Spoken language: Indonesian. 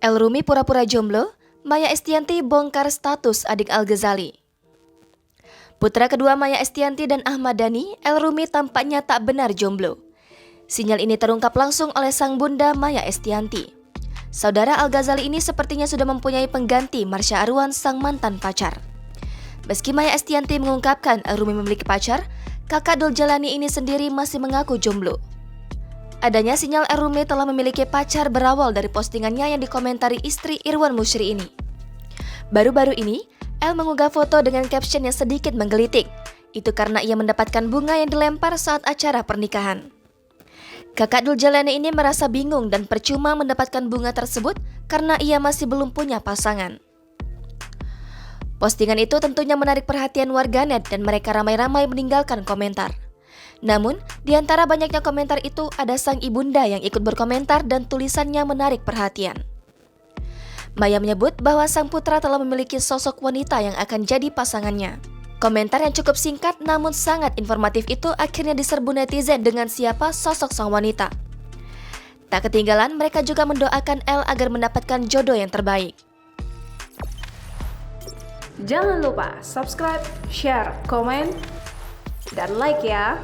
El Rumi pura-pura jomblo, Maya Estianty bongkar status adik Al-Ghazali. Putra kedua Maya Estianty dan Ahmad Dhani, El Rumi tampaknya tak benar jomblo. Sinyal ini terungkap langsung oleh sang bunda Maya Estianty. Saudara Al-Ghazali ini sepertinya sudah mempunyai pengganti Marsha Arwan, sang mantan pacar. Meski Maya Estianty mengungkapkan El Rumi memiliki pacar, kakak Dul Jalani ini sendiri masih mengaku jomblo. Adanya sinyal El Rumi telah memiliki pacar berawal dari postingannya yang dikomentari istri Irwan Musyri ini. Baru-baru ini, El mengunggah foto dengan caption yang sedikit menggelitik. Itu karena ia mendapatkan bunga yang dilempar saat acara pernikahan. Kakak Dul Jalani ini merasa bingung dan percuma mendapatkan bunga tersebut karena ia masih belum punya pasangan. Postingan itu tentunya menarik perhatian warganet dan mereka ramai-ramai meninggalkan komentar. Namun, di antara banyaknya komentar itu ada sang ibunda yang ikut berkomentar dan tulisannya menarik perhatian. Maya menyebut bahwa sang putra telah memiliki sosok wanita yang akan jadi pasangannya. Komentar yang cukup singkat namun sangat informatif itu akhirnya diserbu netizen dengan siapa sosok sang wanita. Tak ketinggalan, mereka juga mendoakan El agar mendapatkan jodoh yang terbaik. Jangan lupa subscribe, share, komen, dan like ya!